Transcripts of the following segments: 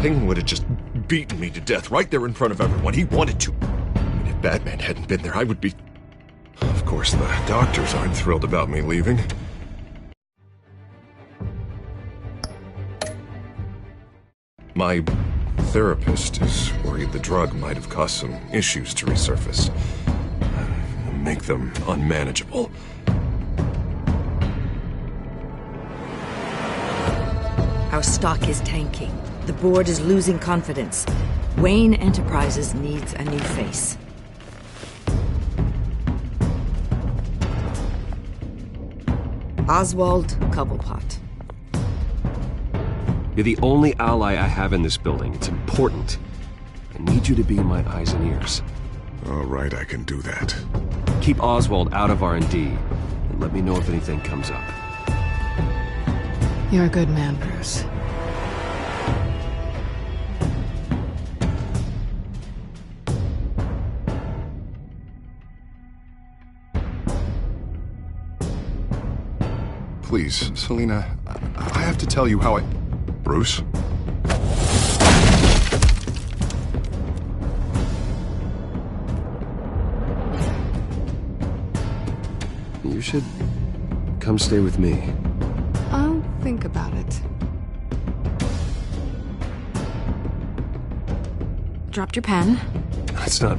Penguin would have just beaten me to death right there in front of everyone. He wanted to. And if Batman hadn't been there, I would be... Of course, the doctors aren't thrilled about me leaving. My therapist is worried the drug might have caused some issues to resurface. Make them unmanageable. Our stock is tanking. The board is losing confidence. Wayne Enterprises needs a new face. Oswald Cobblepot. You're the only ally I have in this building. It's important. I need you to be my eyes and ears. All right, I can do that. Keep Oswald out of R&D, and let me know if anything comes up. You're a good man, Bruce. Please, Selina, I have to tell you how I... Bruce? You should come stay with me. I'll think about it. Dropped your pen. That's not...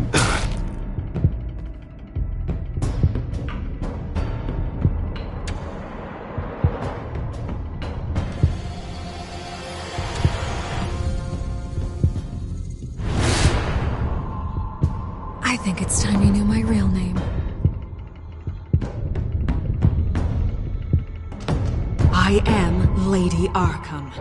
I think it's time you knew my real name. I am Lady Arkham.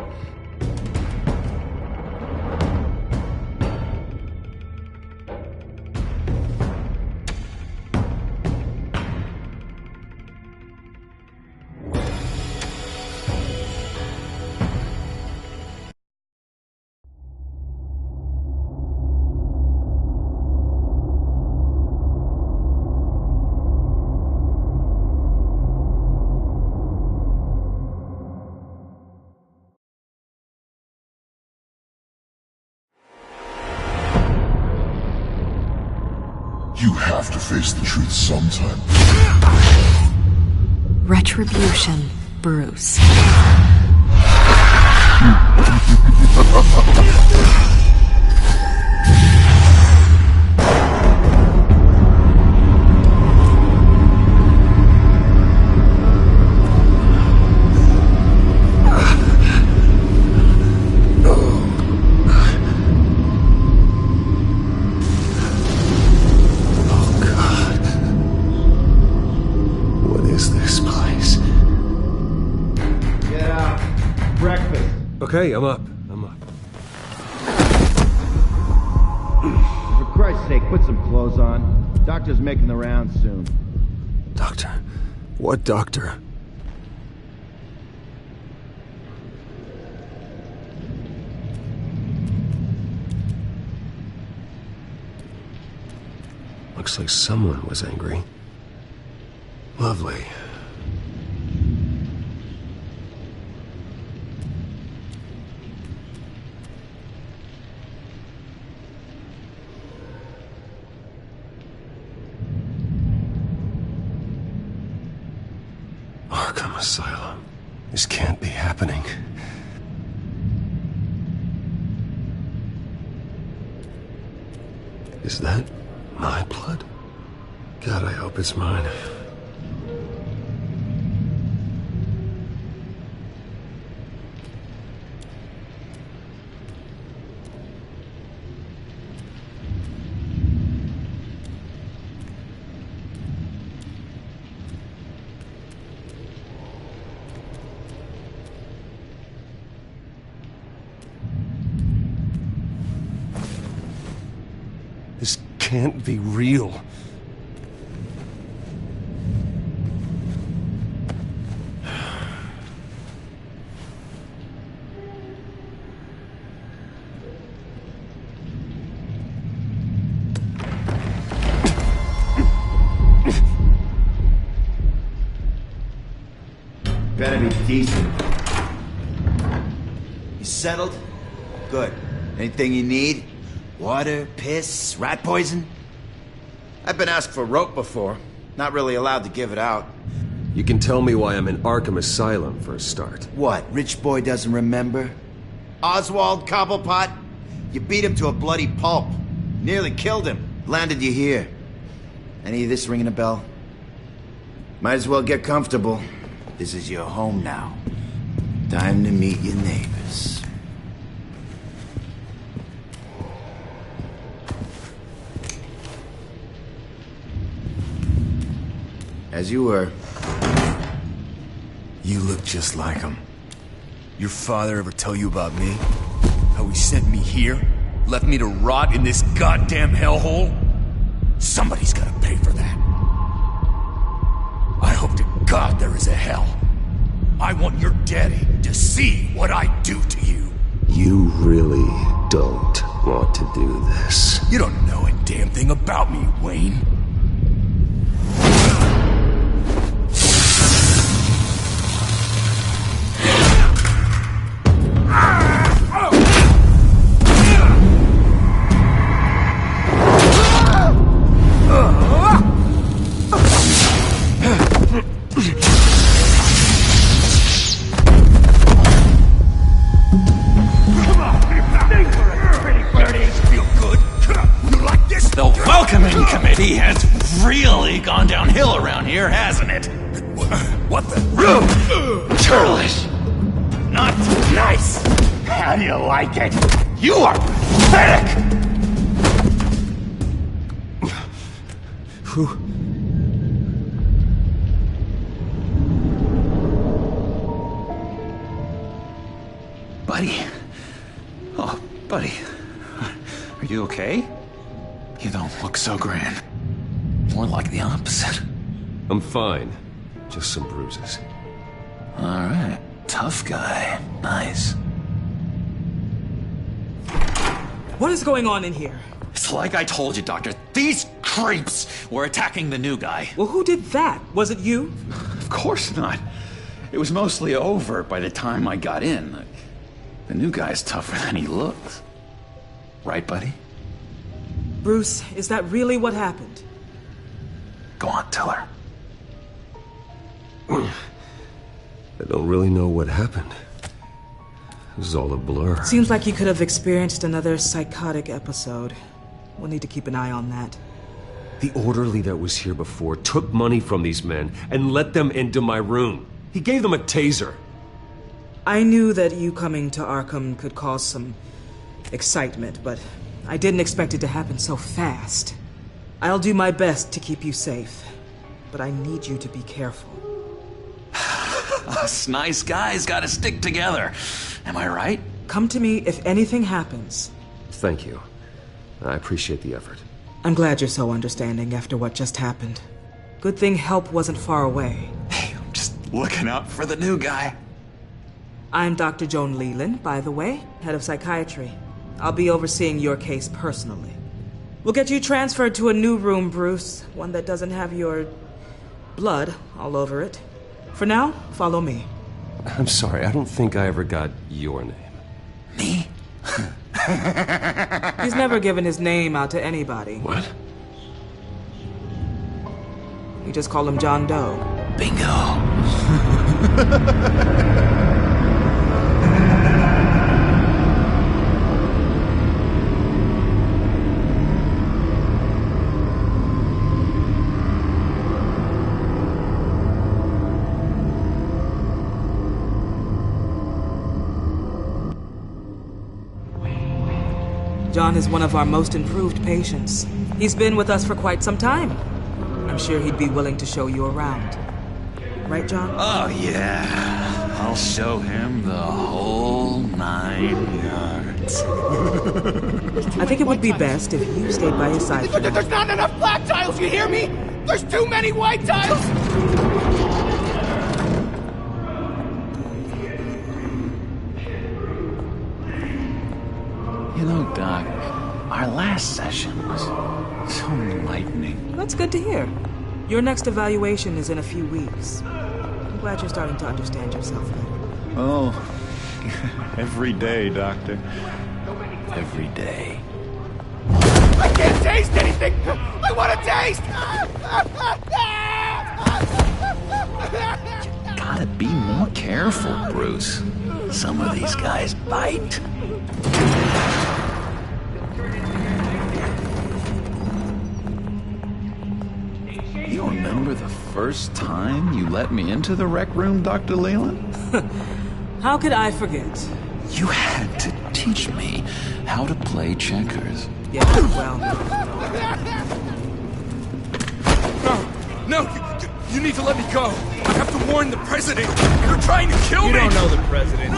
You have to face the truth sometime. Retribution, Bruce. Okay, I'm up. For Christ's sake, put some clothes on. Doctor's making the rounds soon. Doctor? What doctor? Looks like someone was angry. Lovely. Arkham Asylum. This can't be happening. Is that my blood? God, I hope it's mine. This can't be real. Better be decent. You settled? Good. Anything you need? Water, piss, rat poison? I've been asked for rope before. Not really allowed to give it out. You can tell me why I'm in Arkham Asylum for a start. What, rich boy doesn't remember? Oswald Cobblepot? You beat him to a bloody pulp. Nearly killed him. Landed you here. Any of this ringing a bell? Might as well get comfortable. This is your home now. Time to meet your neighbors. As you were. You look just like him. Your father ever tell you about me? How he sent me here? Left me to rot in this goddamn hellhole? Somebody's gotta pay for that. I hope to God there is a hell. I want your daddy to see what I do to you. You really don't want to do this. You don't know a damn thing about me, Wayne. He has really gone downhill around here, hasn't it? What the? Churlish! Not nice! How do you like it? You are pathetic! Who? Buddy. Oh, buddy. Are you okay? You don't look so grand. More like the opposite. I'm fine. Just some bruises. Alright. Tough guy. Nice. What is going on in here? It's like I told you, Doctor. These creeps were attacking the new guy. Well, who did that? Was it you? Of course not. It was mostly over by the time I got in. The new guy's tougher than he looks. Right, buddy? Bruce, is that really what happened? Go on, tell her. I don't really know what happened. This is all a blur. Seems like you could have experienced another psychotic episode. We'll need to keep an eye on that. The orderly that was here before took money from these men and let them into my room. He gave them a taser. I knew that you coming to Arkham could cause some excitement, but I didn't expect it to happen so fast. I'll do my best to keep you safe, but I need you to be careful. Us nice guys gotta stick together. Am I right? Come to me if anything happens. Thank you. I appreciate the effort. I'm glad you're so understanding after what just happened. Good thing help wasn't far away. Hey, I'm just looking out for the new guy. I'm Dr. Joan Leland, by the way, head of psychiatry. I'll be overseeing your case personally. We'll get you transferred to a new room, Bruce. One that doesn't have your blood all over it. For now, follow me. I'm sorry, I don't think I ever got your name. Me? He's never given his name out to anybody. What? We just call him John Doe. Bingo. John is one of our most improved patients. He's been with us for quite some time. I'm sure he'd be willing to show you around. Right, John? Oh, yeah. I'll show him the whole 9 yards. I think it would be best if you stayed by his side. There's not enough black tiles, you hear me? There's too many white tiles! You know, Doc, our last session was so enlightening. That's good to hear. Your next evaluation is in a few weeks. I'm glad you're starting to understand yourself better. Oh, every day, Doctor. every day. I can't taste anything! I want to taste! Gotta be more careful, Bruce. Some of these guys bite. You remember the first time you let me into the rec room, Dr. Leland? How could I forget? You had to teach me how to play checkers. Yeah, well... No, you need to let me go. I have to warn the president. They're trying to kill me. You don't know the president.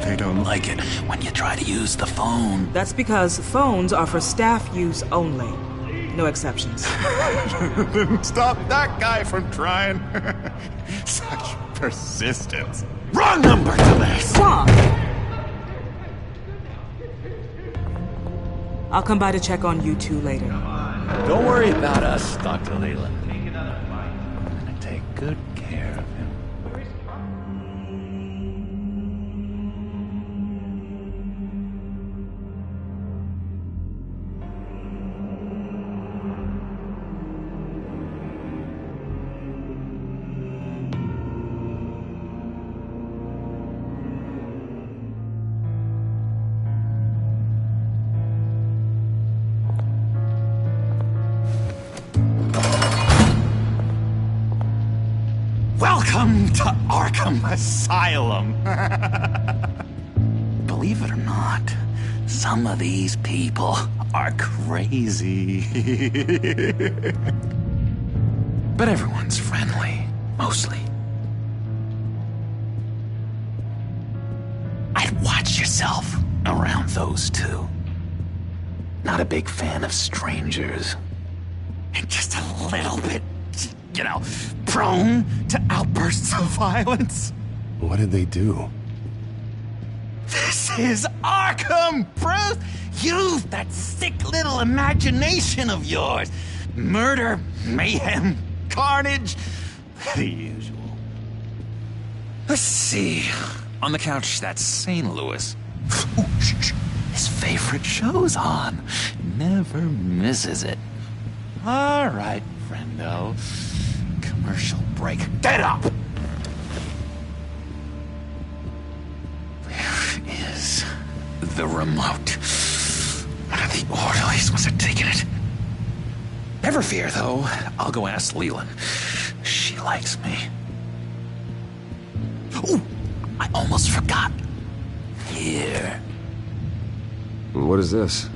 They don't like it when you try to use the phone. That's because phones are for staff use only. No exceptions. Stop that guy from trying. Such persistence. Wrong number to this. Wrong! I'll come by to check on you two later. Don't worry about us, Dr. Leland. I'm gonna take good care of him. Welcome to Arkham Asylum. Believe it or not, some of these people are crazy. But everyone's friendly, mostly. I'd watch yourself around those two. Not a big fan of strangers. And just a little bit, you know, prone to outbursts of violence. What did they do? This is Arkham, Bruce! Use that sick little imagination of yours. Murder, mayhem, carnage, the usual. Let's see. On the couch, that's St. Louis. Ooh, shh. His favorite show's on. Never misses it. All right, friendo. Commercial break. Get up! Where is the remote? One of the orderlies must have taken it. Never fear, though. I'll go ask Leland. She likes me. Ooh, I almost forgot. Here. What is this?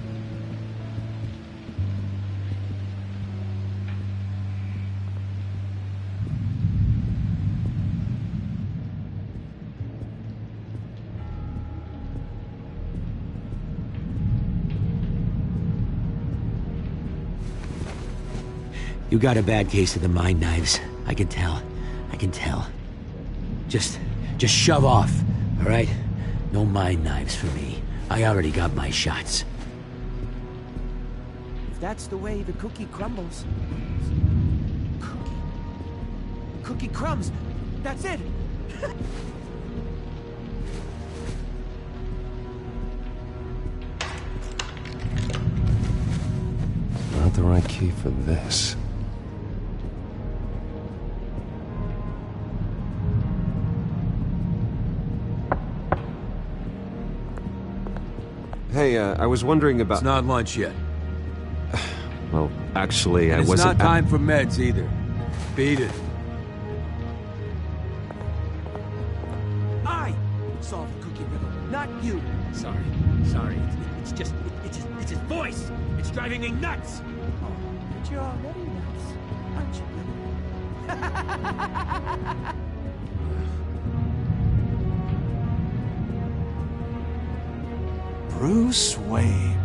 You got a bad case of the mind knives. I can tell. I can tell. Just shove off, all right? No mind knives for me. I already got my shots. If that's the way the cookie crumbles. Cookie crumbs. That's it. Not the right key for this. Hey, I was wondering about... It's not lunch yet. Well, actually, I wasn't... It's not time for meds, either. Beat it. I solved the cookie riddle, not you. Sorry. It's just his voice. It's driving me nuts. Oh, but you're already nuts, aren't you? Bruce Wayne,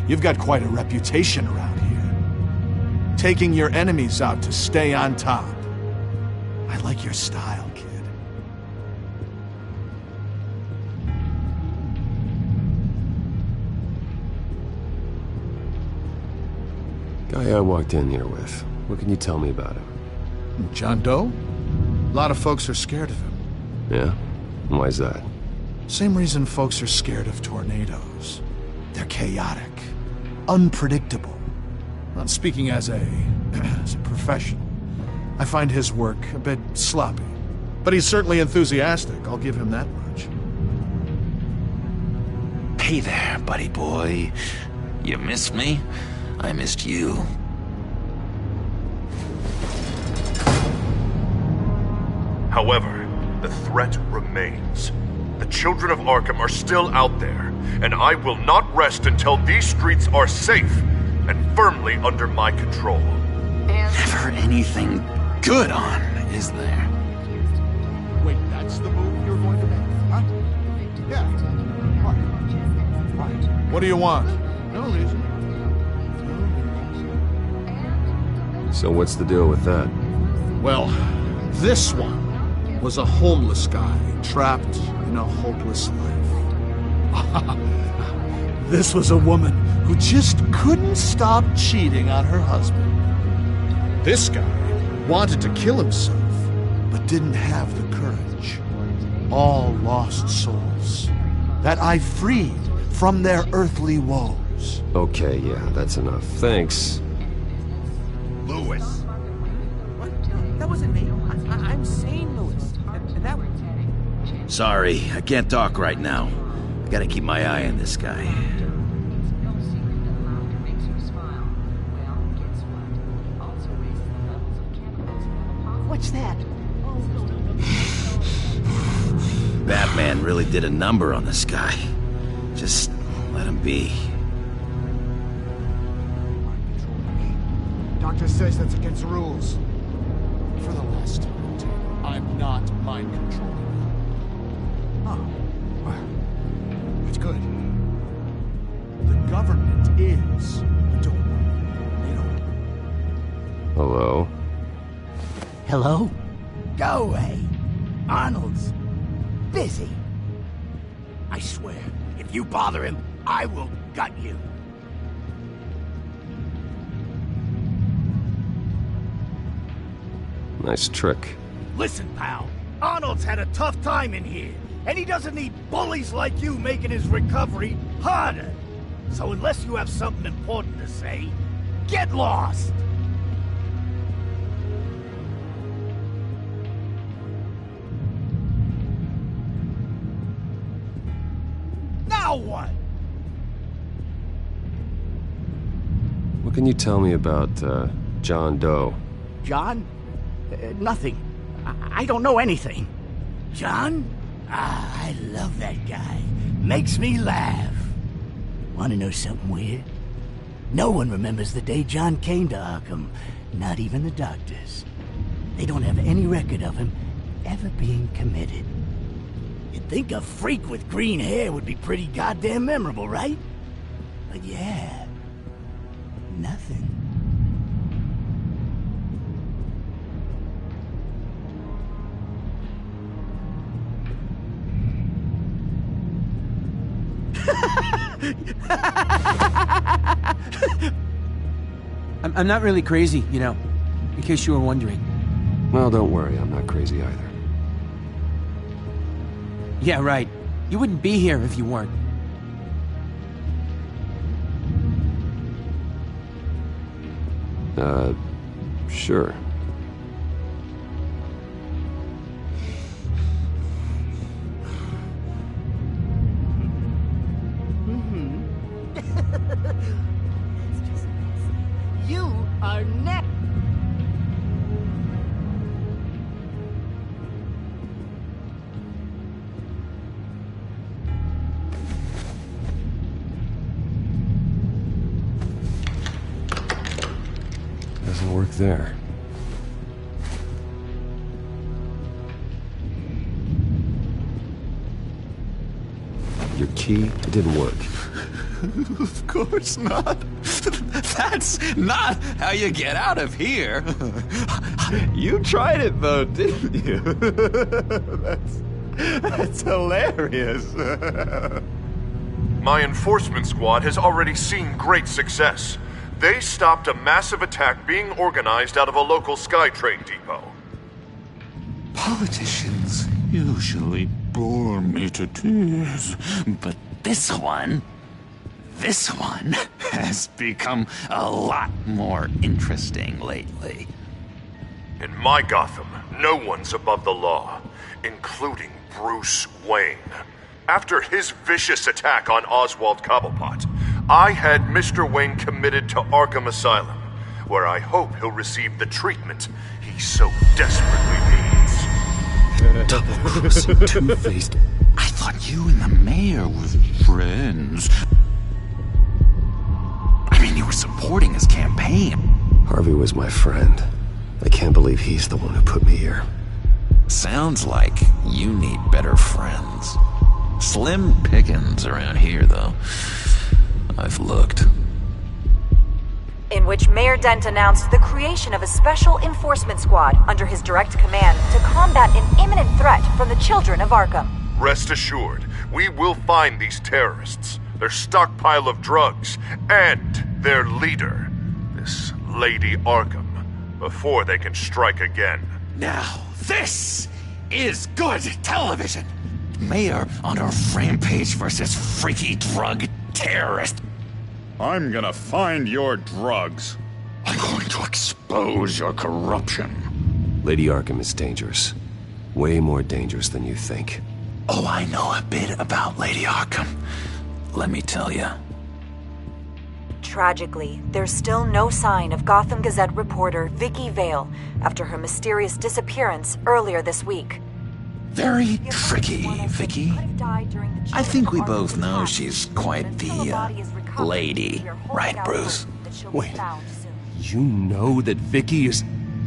you've got quite a reputation around here. Taking your enemies out to stay on top. I like your style, kid. Guy I walked in here with. What can you tell me about him? John Doe? A lot of folks are scared of him. Yeah? Why's that? Same reason folks are scared of tornadoes. They're chaotic, unpredictable. Well, speaking as a professional, I find his work a bit sloppy. But he's certainly enthusiastic, I'll give him that much. Hey there, buddy boy. You missed me? I missed you. However, the threat remains. The children of Arkham are still out there, and I will not rest until these streets are safe and firmly under my control. Never anything good on, is there? Wait, that's the move you're going to make, huh? Yeah. What? What do you want? No reason. So what's the deal with that? Well, this one was a homeless guy trapped in a hopeless life. This was a woman who just couldn't stop cheating on her husband. This guy wanted to kill himself, but didn't have the courage. All lost souls that I freed from their earthly woes. Okay, yeah, that's enough. Thanks. Lewis. What? That wasn't me. I'm sane, Lewis. And that was... Sorry, I can't talk right now. I gotta keep my eye on this guy. What's that? Batman really did a number on this guy. Just let him be. Doctor says that's against the rules. For the last time, Taylor, I'm not mind controlling you. Oh, well, that's good. The government is, but don't worry, they don't. Hello? Hello? Go away. Arnold's busy. I swear, if you bother him, I will gut you. Nice trick. Listen, pal. Arnold's had a tough time in here, and he doesn't need bullies like you making his recovery harder. So unless you have something important to say, get lost! Now what? What can you tell me about, John Doe? John? Nothing. I don't know anything. John? Ah, I love that guy. Makes me laugh. Want to know something weird? No one remembers the day John came to Arkham. Not even the doctors. They don't have any record of him ever being committed. You'd think a freak with green hair would be pretty goddamn memorable, right? But yeah, nothing. I'm not really crazy, you know, in case you were wondering. Well, don't worry, I'm not crazy either. Yeah, right. You wouldn't be here if you weren't. Sure. You are next. Doesn't work there. Your key, it didn't work. Of course not. That's not how you get out of here. You tried it though, didn't you? That's hilarious. My enforcement squad has already seen great success. They stopped a massive attack being organized out of a local SkyTrain depot. Politicians usually bore me to tears, but this one, This one has become a lot more interesting lately. In my Gotham, no one's above the law, including Bruce Wayne. After his vicious attack on Oswald Cobblepot, I had Mr. Wayne committed to Arkham Asylum, where I hope he'll receive the treatment he so desperately needs. Double-crossing, two-faced... I thought you and the mayor were friends. I mean, you were supporting his campaign. Harvey was my friend. I can't believe he's the one who put me here. Sounds like you need better friends. Slim pickings around here, though. I've looked. In which Mayor Dent announced the creation of a special enforcement squad under his direct command to combat an imminent threat from the children of Arkham. Rest assured, we will find these terrorists, their stockpile of drugs, and their leader, this Lady Arkham, before they can strike again. Now, this is good television! Mayor on a rampage versus freaky drug terrorist. I'm gonna find your drugs. I'm going to expose your corruption. Lady Arkham is dangerous. Way more dangerous than you think. Oh, I know a bit about Lady Arkham. Let me tell you. Tragically, there's still no sign of Gotham Gazette reporter Vicky Vale after her mysterious disappearance earlier this week. Very tricky, Vicky. I think we both know she's quite the, lady, right, Bruce? Wait, you know that Vicky is...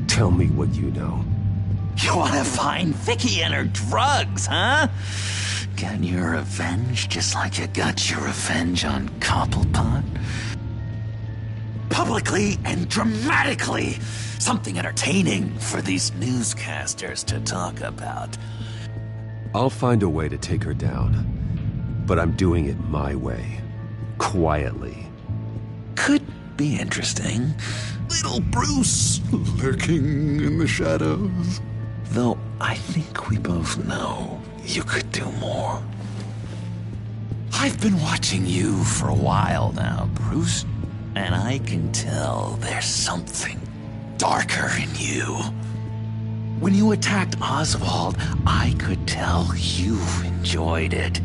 Tell me what you know. You want to find Vicky and her drugs, huh? Get your revenge just like you got your revenge on Cobblepot? Publicly and dramatically! Something entertaining for these newscasters to talk about. I'll find a way to take her down. But I'm doing it my way. Quietly. Could be interesting. Little Bruce lurking in the shadows. Though I think we both know you could do more. I've been watching you for a while now, Bruce, and I can tell there's something darker in you. When you attacked Oswald, I could tell you enjoyed it.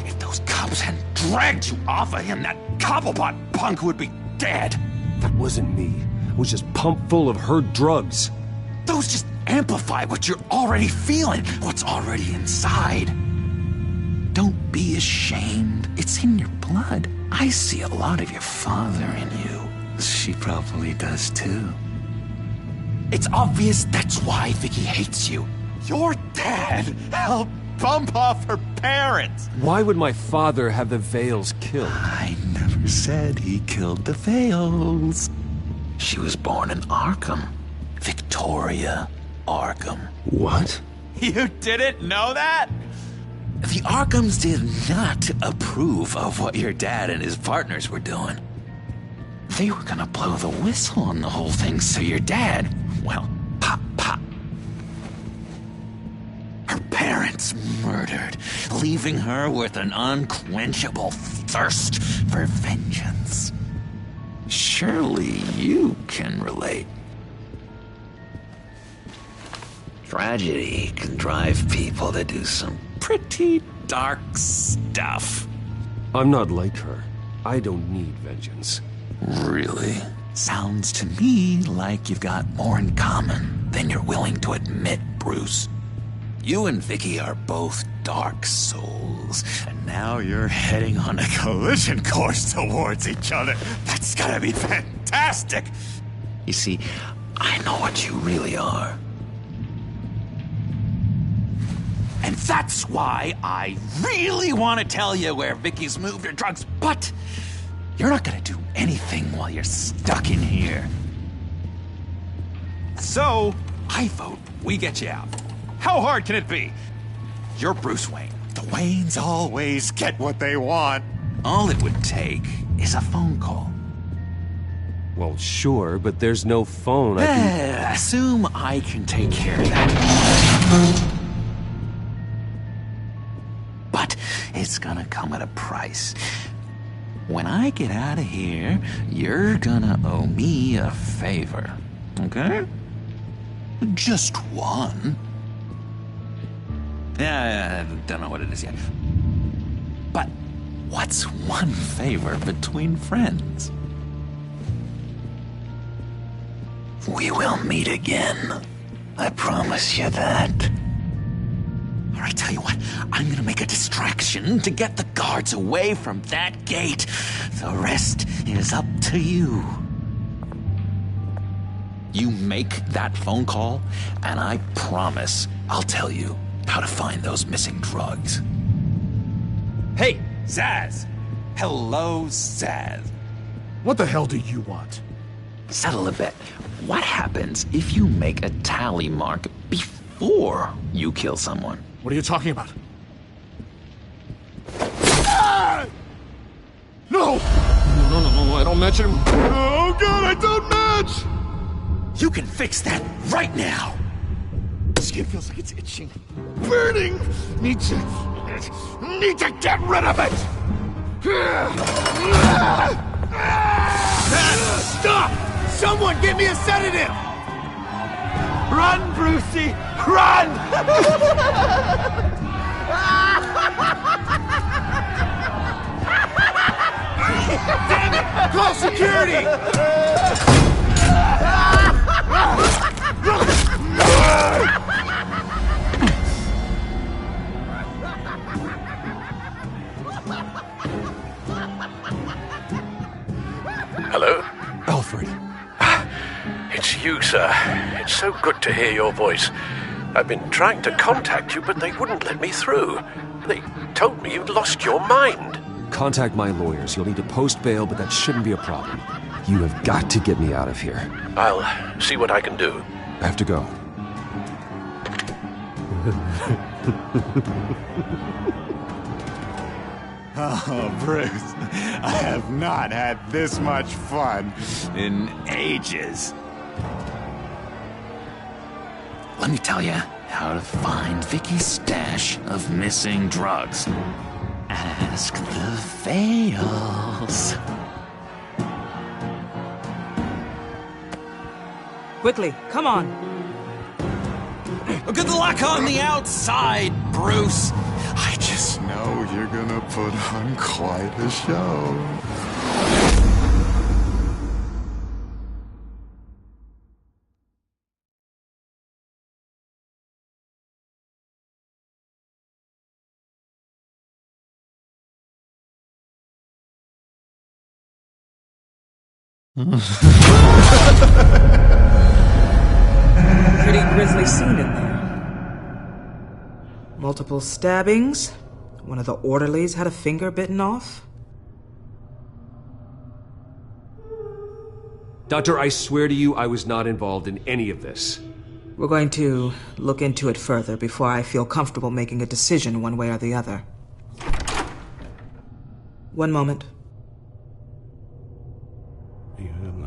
If those cops hadn't dragged you off of him, that Cobblepot punk would be dead. That wasn't me. It was just pumped full of her drugs. Those just amplify what you're already feeling, what's already inside. Don't be ashamed. It's in your blood. I see a lot of your father in you. She probably does too. It's obvious that's why Vicky hates you. Your dad helped bump off her parents. Why would my father have the Vales killed? I never said he killed the Vales. She was born in Arkham. Victoria Arkham. What? You didn't know that? The Arkhams did not approve of what your dad and his partners were doing. They were gonna blow the whistle on the whole thing, so your dad, well, pop. Her parents murdered, leaving her with an unquenchable thirst for vengeance. Surely you can relate. Tragedy can drive people to do some pretty dark stuff. I'm not like her. I don't need vengeance. Really? Sounds to me like you've got more in common than you're willing to admit, Bruce. You and Vicky are both dark souls, and now you're heading on a collision course towards each other. That's gotta be fantastic! You see, I know what you really are. And that's why I really want to tell you where Vicky's moved her drugs, but you're not gonna do anything while you're stuck in here. So, I vote we get you out. How hard can it be? You're Bruce Wayne. The Waynes always get what they want. All it would take is a phone call. Well, sure, but there's no phone. I can... Assume I can take care of that. But it's gonna come at a price. When I get out of here, you're gonna owe me a favor, okay? Just one. Yeah, I don't know what it is yet. But what's one favor between friends? We will meet again. I promise you that. All right, tell you what, I'm gonna make a distraction to get the guards away from that gate. The rest is up to you. You make that phone call, and I promise I'll tell you how to find those missing drugs. Hey, Zaz! Hello, Zaz. What the hell do you want? Settle a bet. What happens if you make a tally mark before you kill someone? What are you talking about? Ah! No! No, I don't match him. Oh, God, I don't match! You can fix that right now! Skin feels like it's itching. Burning! Need to get rid of it! Stop! Someone give me a sedative! Run, Brucey! Run! Damn it! Call security! Hello? Alfred. It's you, sir. It's so good to hear your voice. I've been trying to contact you, but they wouldn't let me through. They told me you'd lost your mind. Contact my lawyers. You'll need to post bail, but that shouldn't be a problem. You have got to get me out of here. I'll see what I can do. I have to go. Oh, Bruce, I have not had this much fun in ages. Let me tell you how to find Vicky's stash of missing drugs. Ask the Vales. Quickly, come on. Good luck on the outside, Bruce. I just know you're gonna put on quite a show. Pretty grisly scene in there. Multiple stabbings. One of the orderlies had a finger bitten off. Doctor, I swear to you I was not involved in any of this. We're going to look into it further before I feel comfortable making a decision one way or the other. One moment.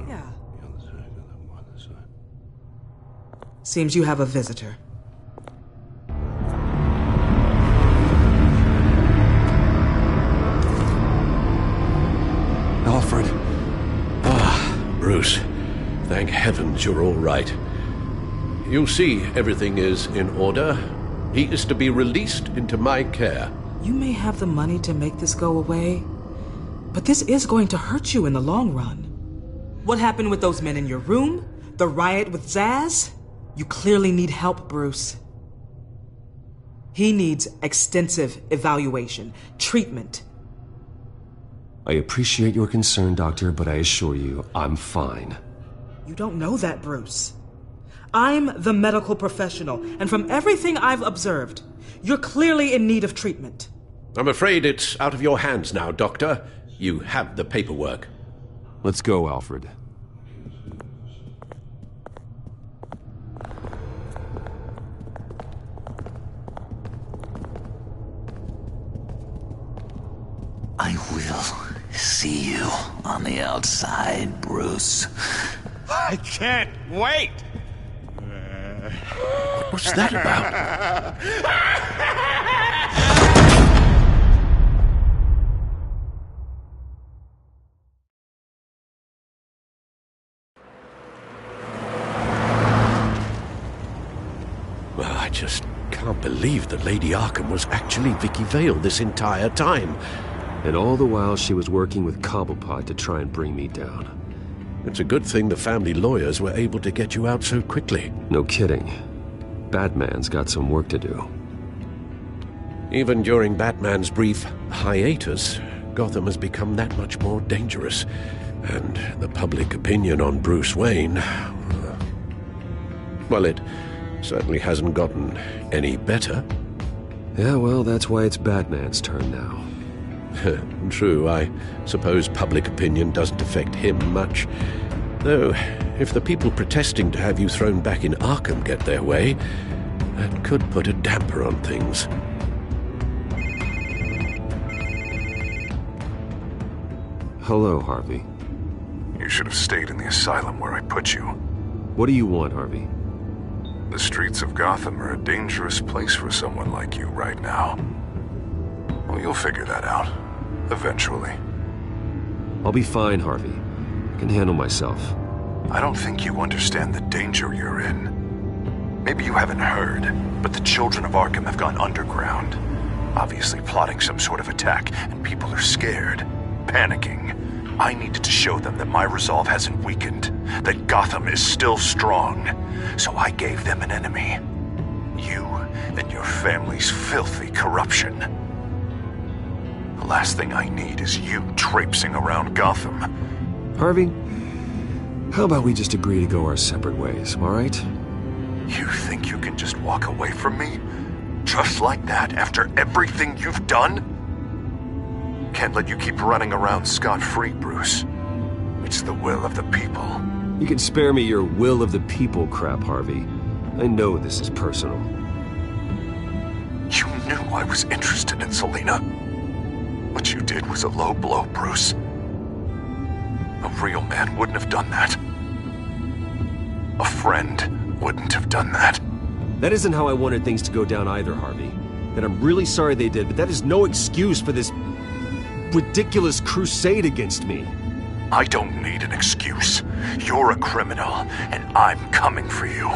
Yeah. Seems you have a visitor. Alfred. Bruce, thank heavens you're all right. You see, everything is in order. He is to be released into my care. You may have the money to make this go away, but this is going to hurt you in the long run. What happened with those men in your room? The riot with Zaz? You clearly need help, Bruce. He needs extensive evaluation, treatment. I appreciate your concern, Doctor, but I assure you, I'm fine. You don't know that, Bruce. I'm the medical professional, and from everything I've observed, you're clearly in need of treatment. I'm afraid it's out of your hands now, Doctor. You have the paperwork. Let's go, Alfred. I will see you on the outside, Bruce. I can't wait! What's that about? I just can't believe that Lady Arkham was actually Vicky Vale this entire time. And all the while she was working with Cobblepot to try and bring me down. It's a good thing the family lawyers were able to get you out so quickly. No kidding. Batman's got some work to do. Even during Batman's brief hiatus, Gotham has become that much more dangerous. And the public opinion on Bruce Wayne... well, it certainly hasn't gotten any better. Yeah, well, that's why it's Batman's turn now. True, I suppose public opinion doesn't affect him much. Though, if the people protesting to have you thrown back in Arkham get their way, that could put a damper on things. Hello, Harvey. You should have stayed in the asylum where I put you. What do you want, Harvey? The streets of Gotham are a dangerous place for someone like you right now. Well, you'll figure that out. Eventually. I'll be fine, Harvey. I can handle myself. I don't think you understand the danger you're in. Maybe you haven't heard, but the children of Arkham have gone underground. Obviously plotting some sort of attack, and people are scared, panicking. I needed to show them that my resolve hasn't weakened, that Gotham is still strong. So I gave them an enemy. You and your family's filthy corruption. The last thing I need is you traipsing around Gotham. Harvey, how about we just agree to go our separate ways, all right? You think you can just walk away from me? Just like that, after everything you've done? Can't let you keep running around scot-free, Bruce. It's the will of the people. You can spare me your will of the people crap, Harvey. I know this is personal. You knew I was interested in Selina. What you did was a low blow, Bruce. A real man wouldn't have done that. A friend wouldn't have done that. That isn't how I wanted things to go down either, Harvey. And I'm really sorry they did, but that is no excuse for this ridiculous crusade against me. I don't need an excuse. You're a criminal, and I'm coming for you.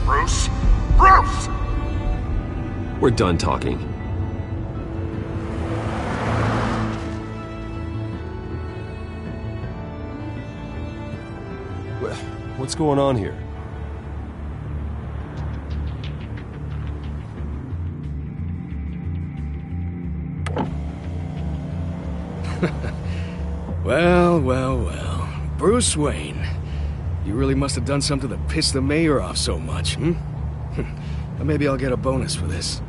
Bruce? Bruce! We're done talking. What's going on here? Well. Bruce Wayne. You really must have done something to piss the mayor off so much, hmm? Maybe I'll get a bonus for this.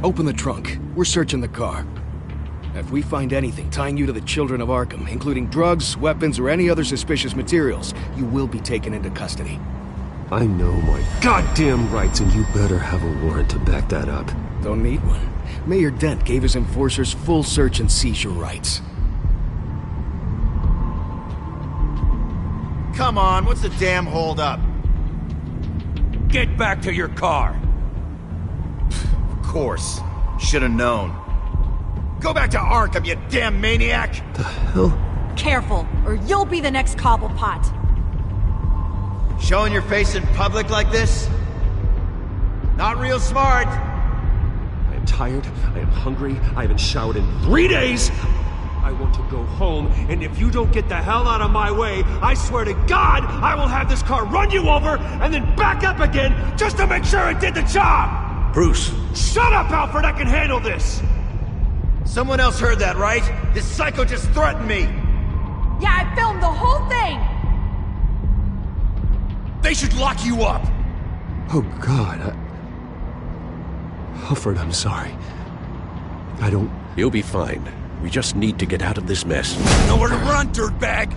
Open the trunk. We're searching the car. If we find anything tying you to the children of Arkham, including drugs, weapons, or any other suspicious materials, you will be taken into custody. I know my goddamn rights, and you better have a warrant to back that up. Don't need one. Mayor Dent gave his enforcers full search and seizure rights. Come on, what's the damn holdup? Get back to your car! Of course. Should have known. Go back to Arkham, you damn maniac! The hell? Careful, or you'll be the next Cobblepot. Showing your face in public like this? Not real smart. I am tired, I am hungry, I haven't showered in 3 days! I want to go home, and if you don't get the hell out of my way, I swear to God, I will have this car run you over, and then back up again, just to make sure it did the job! Bruce! Shut up, Alfred, I can handle this! Someone else heard that, right? This psycho just threatened me! Yeah, I filmed the whole thing! They should lock you up! Oh, God, Alfred, I'm sorry. I don't... You'll be fine. We just need to get out of this mess. Nowhere to run, dirtbag!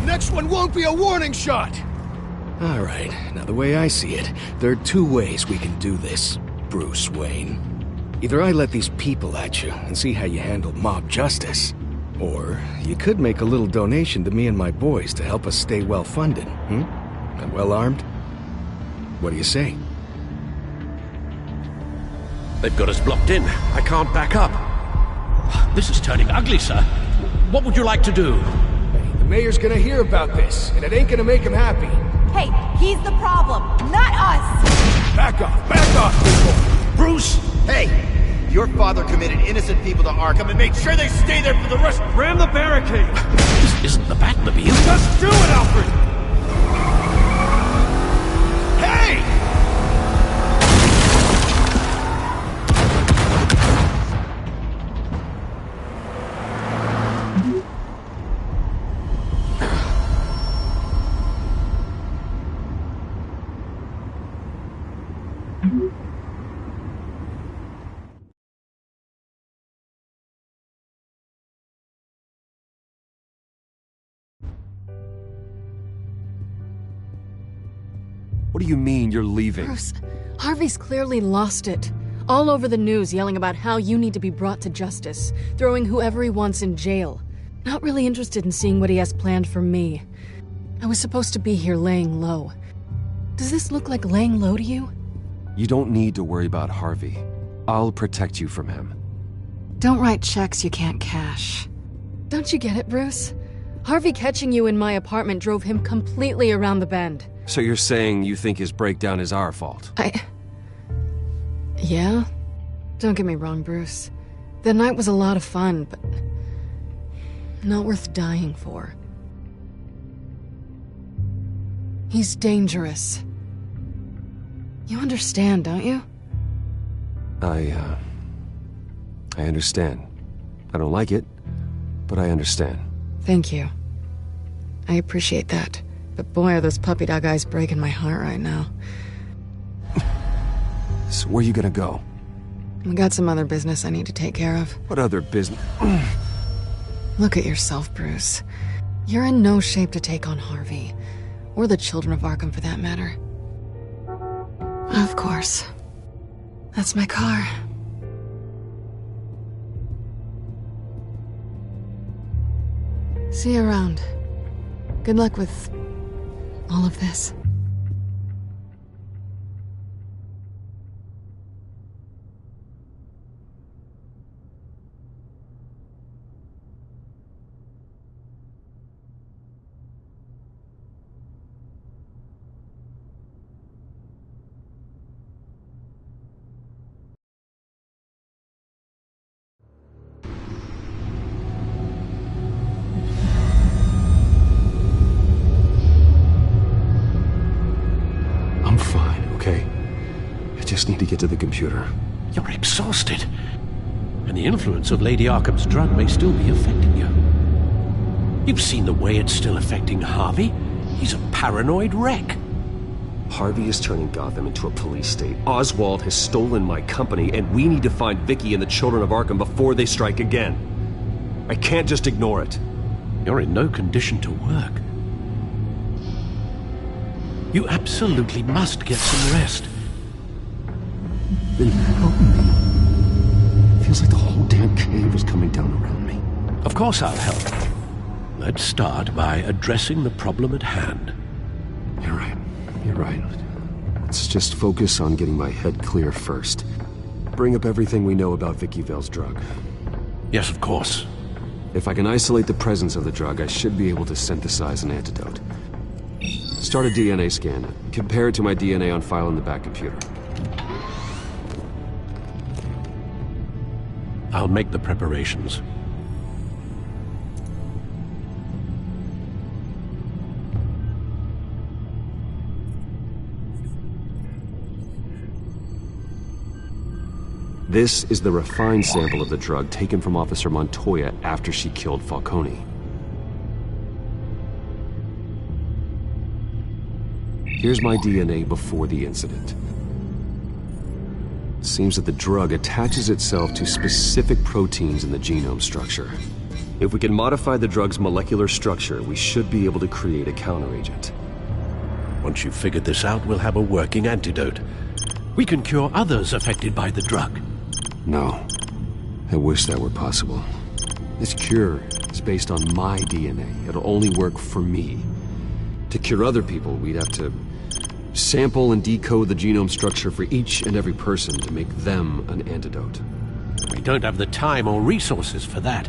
Next one won't be a warning shot! Alright, now the way I see it, there are 2 ways we can do this, Bruce Wayne. Either I let these people at you and see how you handle mob justice, or you could make a little donation to me and my boys to help us stay well-funded, and well-armed? What do you say? They've got us blocked in. I can't back up. This is turning ugly, sir. What would you like to do? Hey, the mayor's gonna hear about this, and it ain't gonna make him happy. Hey, he's the problem, not us! Back off, people! Bruce! Hey! Your father committed innocent people to Arkham and made sure they stay there for the rest— Ram the barricade! This isn't the Batmobile. Just do it, Alfred! Hey! What do you mean you're leaving? Bruce, Harvey's clearly lost it. All over the news yelling about how you need to be brought to justice, throwing whoever he wants in jail. Not really interested in seeing what he has planned for me. I was supposed to be here laying low. Does this look like laying low to you? You don't need to worry about Harvey. I'll protect you from him. Don't write checks you can't cash. Don't you get it, Bruce? Harvey catching you in my apartment drove him completely around the bend. So you're saying you think his breakdown is our fault? Yeah? Don't get me wrong, Bruce. The night was a lot of fun, but not worth dying for. He's dangerous. You understand, don't you? I understand. I don't like it, but I understand. Thank you. I appreciate that. But boy, are those puppy dog eyes breaking my heart right now. So where are you gonna go? I got some other business I need to take care of. What other business? Look at yourself, Bruce. You're in no shape to take on Harvey. Or the children of Arkham, for that matter. Of course. That's my car. See you around. Good luck with all of this. I'm fine, okay? I just need to get to the computer. You're exhausted. And the influence of Lady Arkham's drug may still be affecting you. You've seen the way it's still affecting Harvey. He's a paranoid wreck. Harvey is turning Gotham into a police state. Oswald has stolen my company, and we need to find Vicky and the children of Arkham before they strike again. I can't just ignore it. You're in no condition to work. You absolutely must get some rest. Then help me. Feels like the whole damn cave is coming down around me. Of course I'll help. Let's start by addressing the problem at hand. You're right. You're right. Let's just focus on getting my head clear first. Bring up everything we know about Vicky Vale's drug. Yes, of course. If I can isolate the presence of the drug, I should be able to synthesize an antidote. Start a DNA scan. Compare it to my DNA on file in the back computer. I'll make the preparations. This is the refined sample of the drug taken from Officer Montoya after she killed Falcone. Here's my DNA before the incident. It seems that the drug attaches itself to specific proteins in the genome structure. If we can modify the drug's molecular structure, we should be able to create a counteragent. Once you've figured this out, we'll have a working antidote. We can cure others affected by the drug. No. I wish that were possible. This cure is based on my DNA. It'll only work for me. To cure other people, we'd have to sample and decode the genome structure for each and every person to make them an antidote. We don't have the time or resources for that.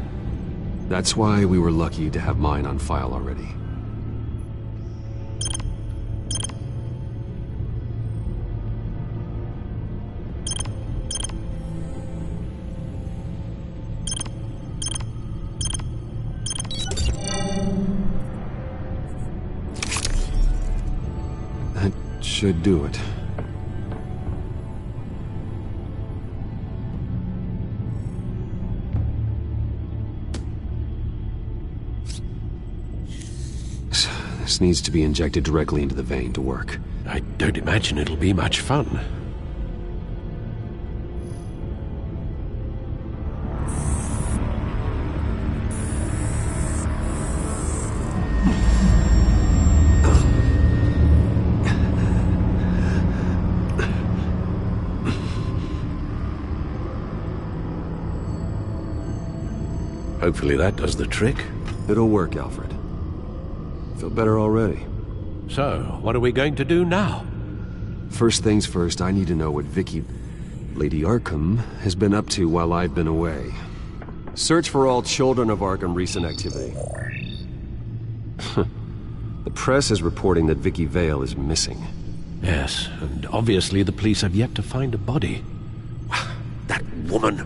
That's why we were lucky to have mine on file already. That should do it. This needs to be injected directly into the vein to work. I don't imagine it'll be much fun. Hopefully that does the trick. It'll work, Alfred. Feel better already. So, what are we going to do now? First things first, I need to know what Lady Arkham, has been up to while I've been away. Search for all children of Arkham recent activity. The press is reporting that Vicky Vale is missing. Yes, and obviously the police have yet to find a body. That woman,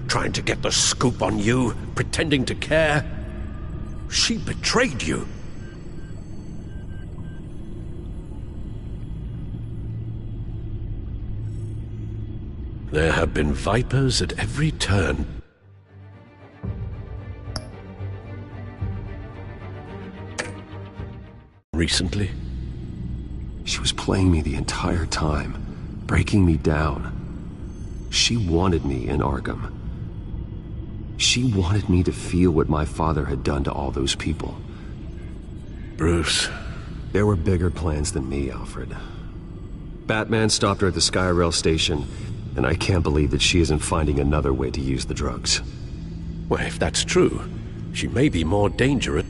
trying to get the scoop on you, pretending to care. She betrayed you. There have been vipers at every turn. Recently? She was playing me the entire time, breaking me down. She wanted me in Arkham. She wanted me to feel what my father had done to all those people. Bruce. There were bigger plans than me, Alfred. Batman stopped her at the Skyrail station, and I can't believe that she isn't finding another way to use the drugs. Well, if that's true, she may be more dangerous.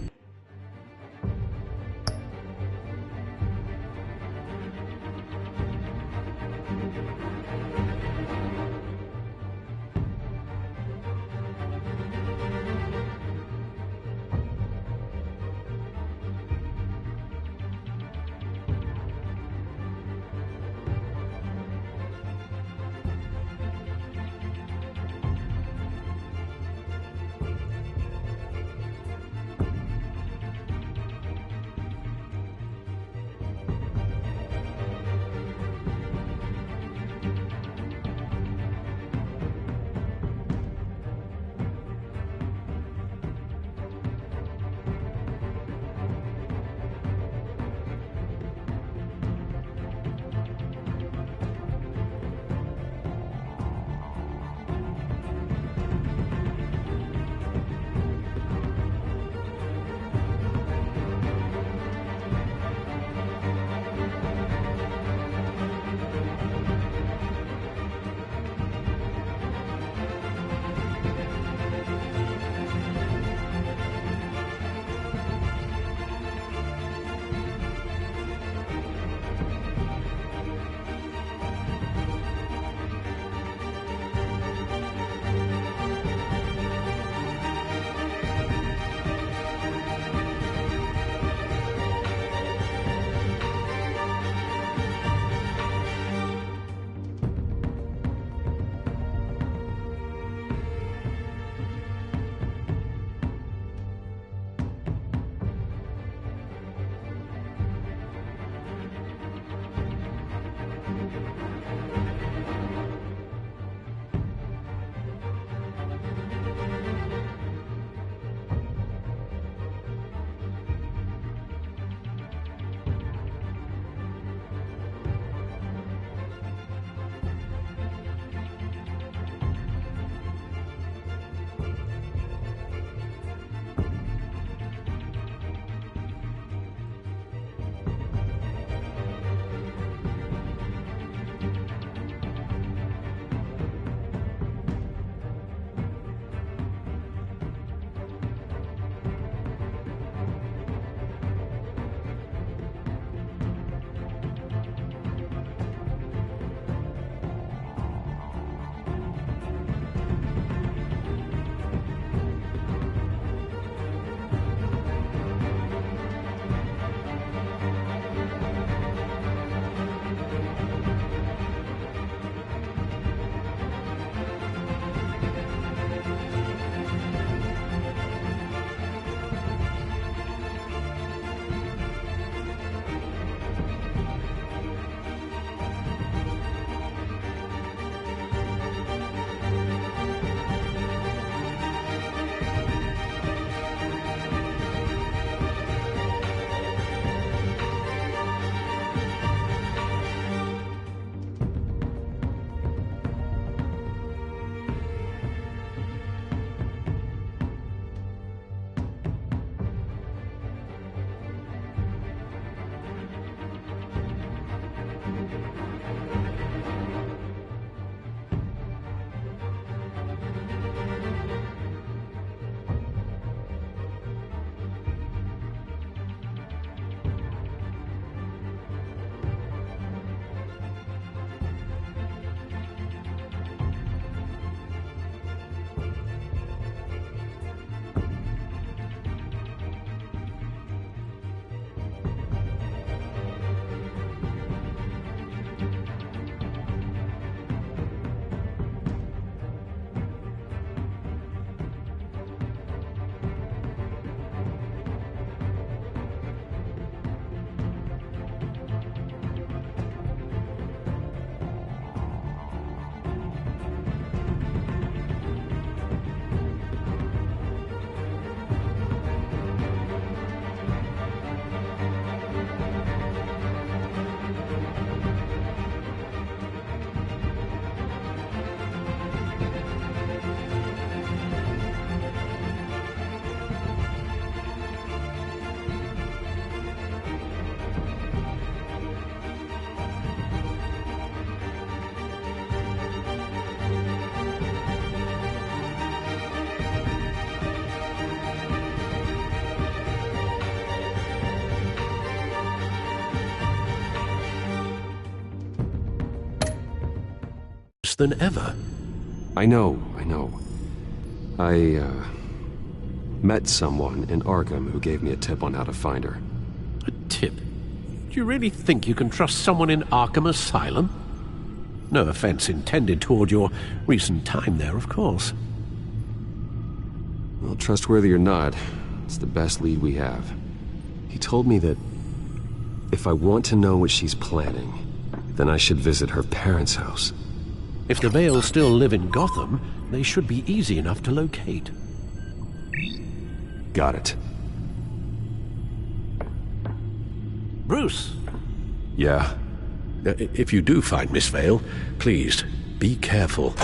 this than ever. I know. I met someone in Arkham who gave me a tip on how to find her. A tip? Do you really think you can trust someone in Arkham Asylum? No offense intended toward your recent time there, of course. Well, trustworthy or not, it's the best lead we have. He told me that if I want to know what she's planning, then I should visit her parents' house. If the Vales still live in Gotham, they should be easy enough to locate. Got it. Bruce? Yeah? If you do find Miss Vale, please, be careful.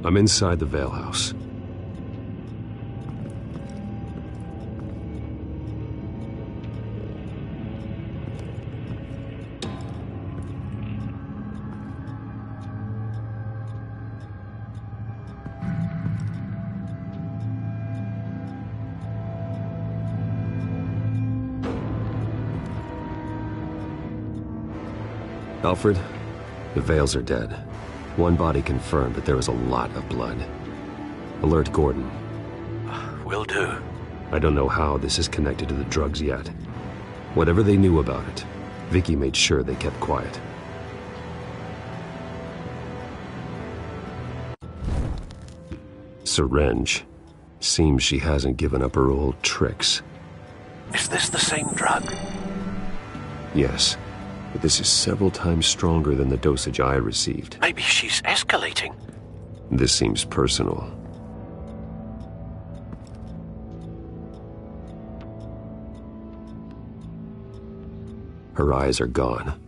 I'm inside the Vale house. Alfred, the Vales are dead. One body confirmed, but there was a lot of blood. Alert Gordon. Will do. I don't know how this is connected to the drugs yet. Whatever they knew about it, Vicky made sure they kept quiet. Syringe. Seems she hasn't given up her old tricks. Is this the same drug? Yes. But this is several times stronger than the dosage I received. Maybe she's escalating. This seems personal. Her eyes are gone.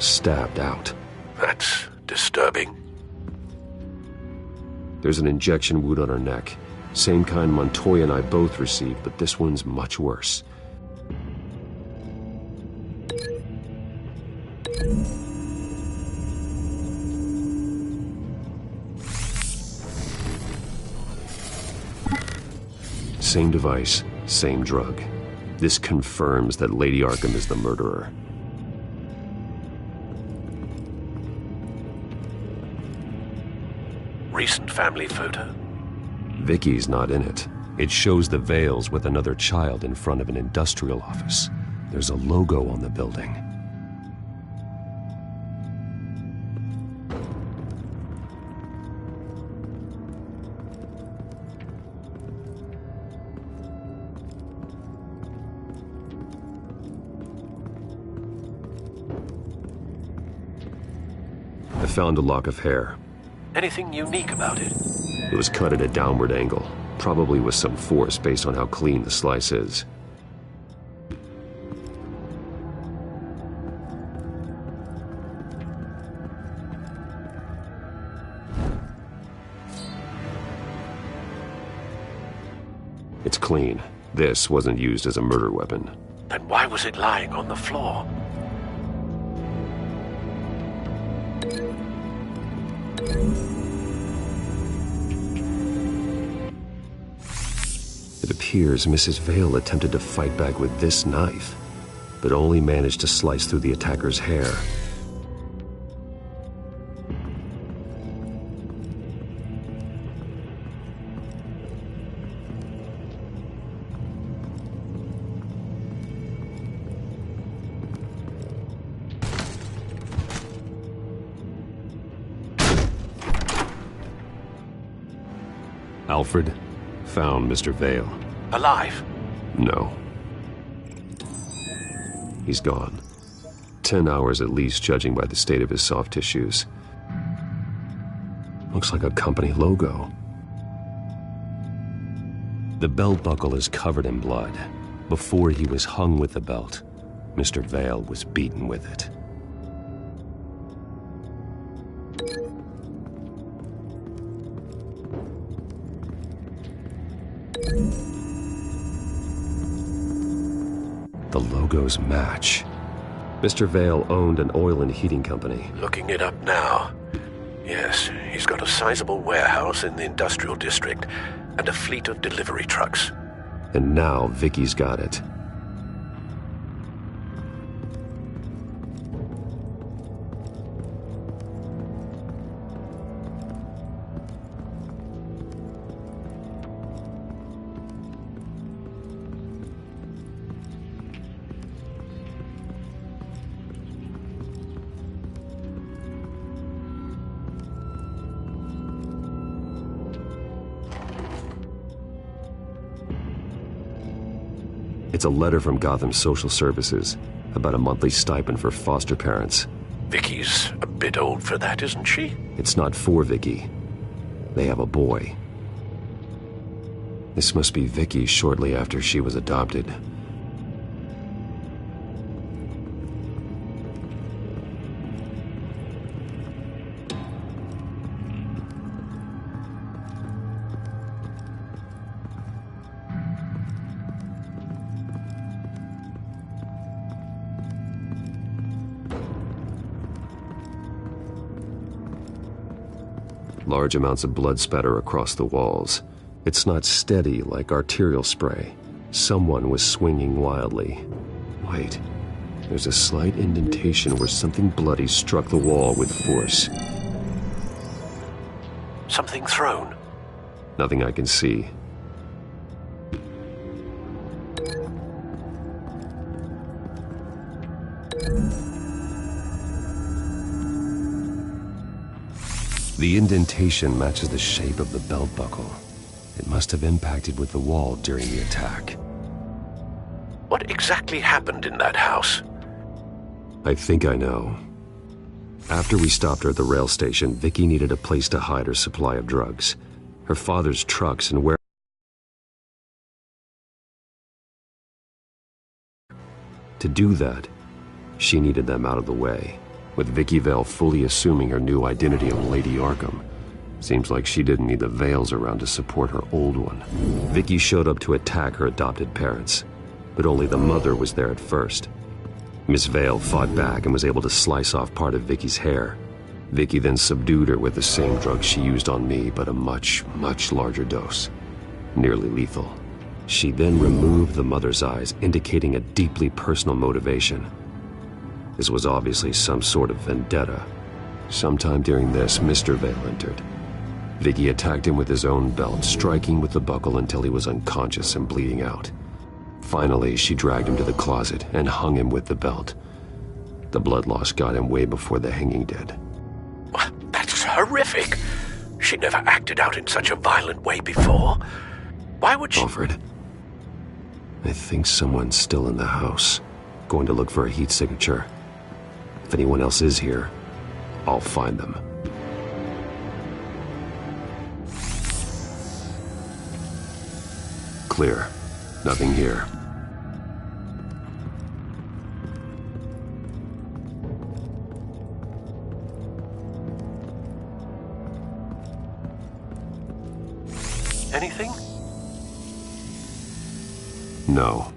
Stabbed out. That's disturbing. There's an injection wound on her neck. Same kind Montoya and I both received, but this one's much worse. Same device, same drug. This confirms that Lady Arkham is the murderer. Recent family photo? Vicky's not in it. It shows the Vales with another child in front of an industrial office. There's a logo on the building. I found a lock of hair. Anything unique about it? It was cut at a downward angle, probably with some force based on how clean the slice is. It's clean. This wasn't used as a murder weapon. Then why was it lying on the floor? It appears Mrs. Vale attempted to fight back with this knife, but only managed to slice through the attacker's hair. Alfred found Mr. Vale. Alive? No. He's gone. 10 hours at least, judging by the state of his soft tissues. Looks like a company logo. The belt buckle is covered in blood. Before he was hung with the belt. Mr. Vale was beaten with it. The logos match. Mr. Vale owned an oil and heating company. Looking it up now. Yes, he's got a sizable warehouse in the industrial district and a fleet of delivery trucks. And now Vicky's got it. It's a letter from Gotham Social Services about a monthly stipend for foster parents. Vicky's a bit old for that, isn't she? It's not for Vicky. They have a boy. This must be Vicky shortly after she was adopted. Large amounts of blood spatter across the walls. It's not steady like arterial spray. Someone was swinging wildly. Wait, there's a slight indentation where something bloody struck the wall with force. Something thrown? Nothing I can see. The indentation matches the shape of the belt buckle. It must have impacted with the wall during the attack. What exactly happened in that house? I think I know. After we stopped her at the rail station, Vicky needed a place to hide her supply of drugs. Her father's trucks and where... To do that, she needed them out of the way. With Vicky Vale fully assuming her new identity of Lady Arkham. Seems like she didn't need the Vales around to support her old one. Vicky showed up to attack her adopted parents, but only the mother was there at first. Miss Vale fought back and was able to slice off part of Vicky's hair. Vicky then subdued her with the same drug she used on me, but a much, much larger dose. Nearly lethal. She then removed the mother's eyes, indicating a deeply personal motivation. This was obviously some sort of vendetta. Sometime during this, Mr. Vale entered. Vicky attacked him with his own belt, striking with the buckle until he was unconscious and bleeding out. Finally, she dragged him to the closet and hung him with the belt. The blood loss got him way before the hanging did. That's horrific. She never acted out in such a violent way before. Why would she... Alfred, I think someone's still in the house. Going to look for a heat signature. If anyone else is here, I'll find them. Clear. Nothing here. Anything? No.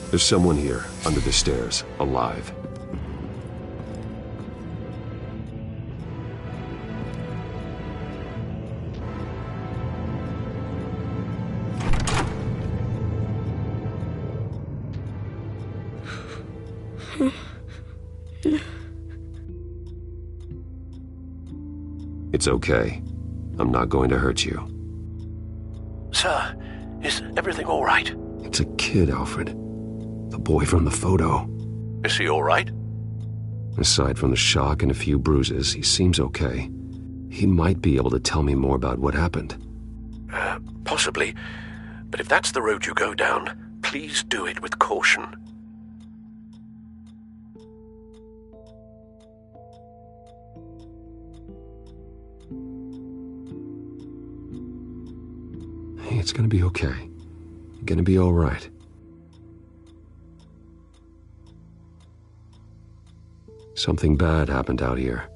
There's someone here, under the stairs, alive. It's okay. I'm not going to hurt you. Sir, is everything all right? It's a kid, Alfred. The boy from the photo. Is he all right? Aside from the shock and a few bruises, he seems okay. He might be able to tell me more about what happened. Possibly. But if that's the road you go down, please do it with caution. It's gonna be okay. You're gonna be all right. Something bad happened out here.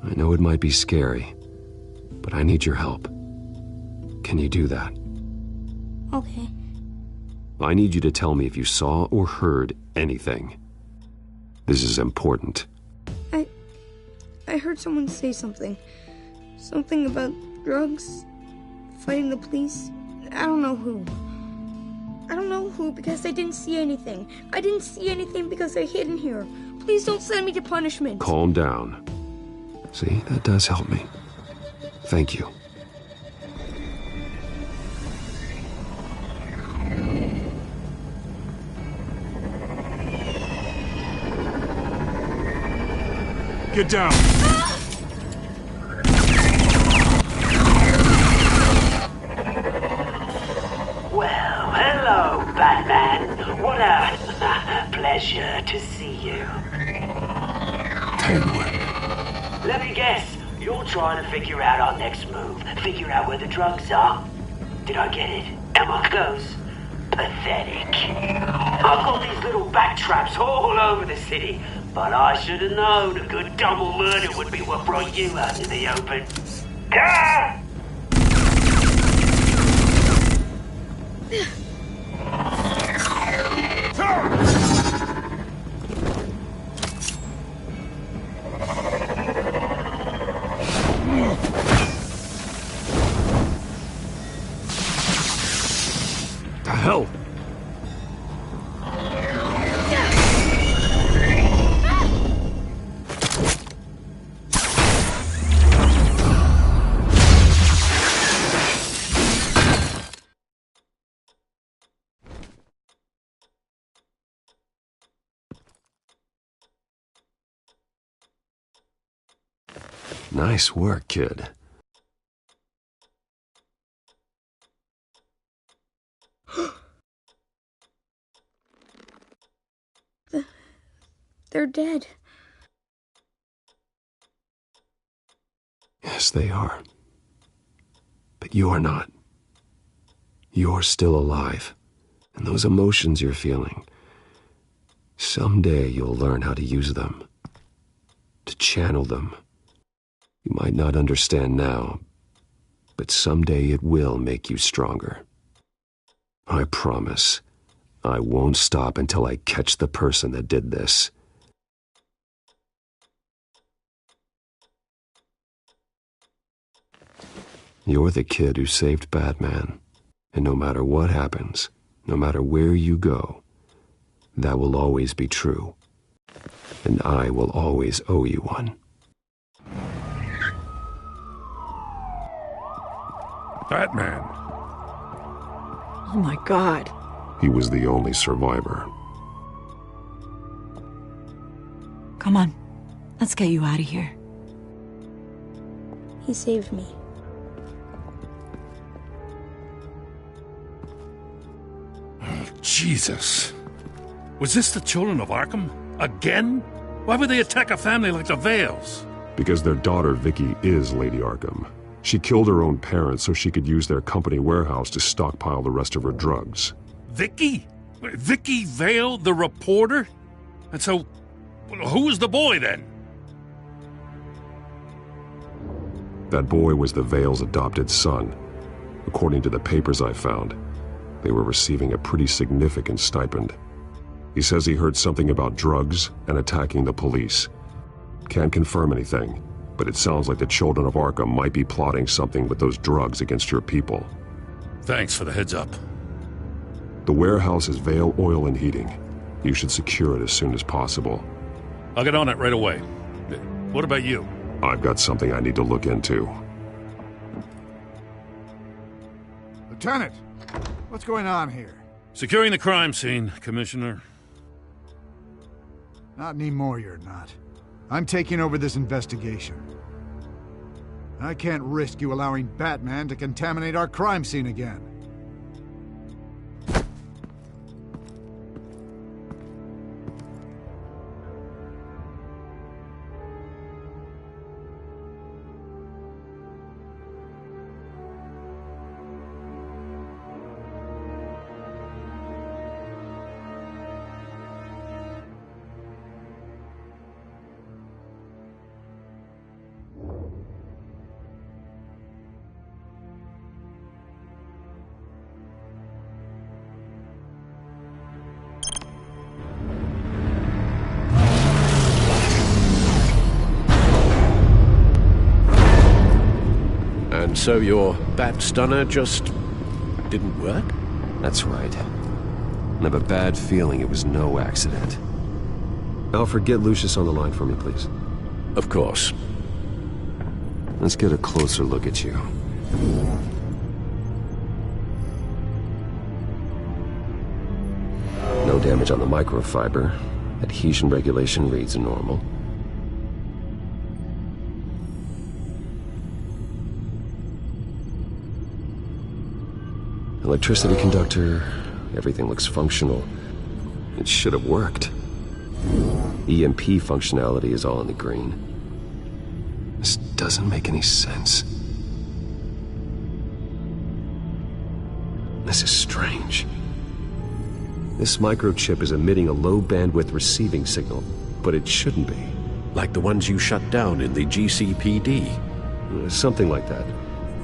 I know it might be scary, but I need your help. Can you do that? Okay. I need you to tell me if you saw or heard anything. This is important. I heard someone say something. Something about drugs, fighting the police. I don't know who. I don't know who because I didn't see anything. I didn't see anything because I hid in here. Please don't send me to punishment. Calm down. See, that does help me. Thank you. Get down! Well, hello, Batman. What a pleasure to see you. Let me guess, you're trying to figure out our next move. Figure out where the drugs are. Did I get it? Am I close? Pathetic. I've got these little bat traps all over the city, but I should have known a good double murder would be what brought you out in the open. Ah! The hell? Nice work, kid. They're dead. Yes, they are. But you are not. You're still alive. And those emotions you're feeling, someday you'll learn how to use them. To channel them. You might not understand now, but someday it will make you stronger. I promise. I won't stop until I catch the person that did this. You're the kid who saved Batman, and no matter what happens, no matter where you go, that will always be true, and I will always owe you one. Batman. Oh my God. He was the only survivor. Come on. Let's get you out of here. He saved me. Jesus. Was this the children of Arkham? Again? Why would they attack a family like the Vales? Because their daughter, Vicky, is Lady Arkham. She killed her own parents so she could use their company warehouse to stockpile the rest of her drugs. Vicky? Vicky Vale, the reporter? And so, who was the boy then? That boy was the Vale's adopted son. According to the papers I found, they were receiving a pretty significant stipend. He says he heard something about drugs and attacking the police. Can't confirm anything, but it sounds like the children of Arkham might be plotting something with those drugs against your people. Thanks for the heads up. The warehouse is Vale Oil and Heating. You should secure it as soon as possible. I'll get on it right away. What about you? I've got something I need to look into. Lieutenant, what's going on here? Securing the crime scene, Commissioner. Not anymore, you're not. I'm taking over this investigation. I can't risk you allowing Batman to contaminate our crime scene again. So your bat stunner just didn't work? That's right. I have a bad feeling it was no accident. Alfred, get Lucius on the line for me, please. Of course. Let's get a closer look at you. No damage on the microfiber. Adhesion regulation reads normal. Electricity conductor, everything looks functional. It should have worked. EMP functionality is all in the green. This doesn't make any sense. This is strange. This microchip is emitting a low-bandwidth receiving signal, but it shouldn't be. Like the ones you shut down in the GCPD? Something like that.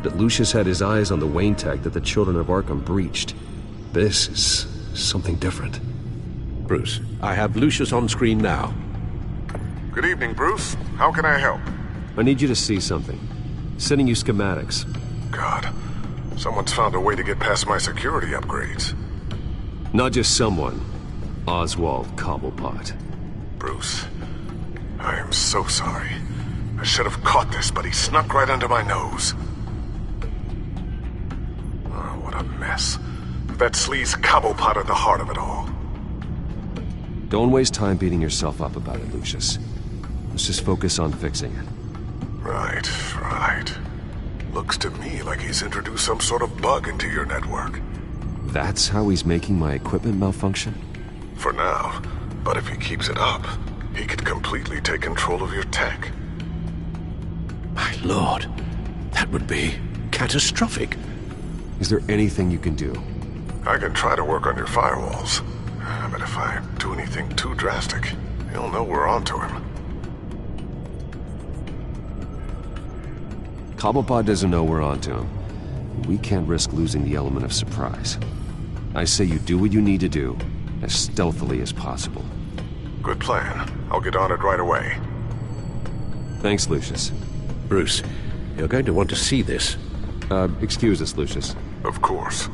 But Lucius had his eyes on the Wayne tech that the Children of Arkham breached. This is something different. Bruce, I have Lucius on screen now. Good evening, Bruce. How can I help? I need you to see something. Sending you schematics. God, someone's found a way to get past my security upgrades. Not just someone. Oswald Cobblepot. Bruce, I am so sorry. I should have caught this, but he snuck right under my nose. Oh, what a mess. That sleaze Cobblepot at the heart of it all. Don't waste time beating yourself up about it, Lucius. Let's just focus on fixing it. Right. Looks to me like he's introduced some sort of bug into your network. That's how he's making my equipment malfunction? For now. But if he keeps it up, he could completely take control of your tech. My lord, that would be catastrophic. Is there anything you can do? I can try to work on your firewalls. But if I do anything too drastic, he'll know we're onto him. Cobblepot doesn't know we're onto him. We can't risk losing the element of surprise. I say you do what you need to do, as stealthily as possible. Good plan. I'll get on it right away. Thanks, Lucius. Bruce, you're going to want to see this. Excuse us, Lucius. Of course.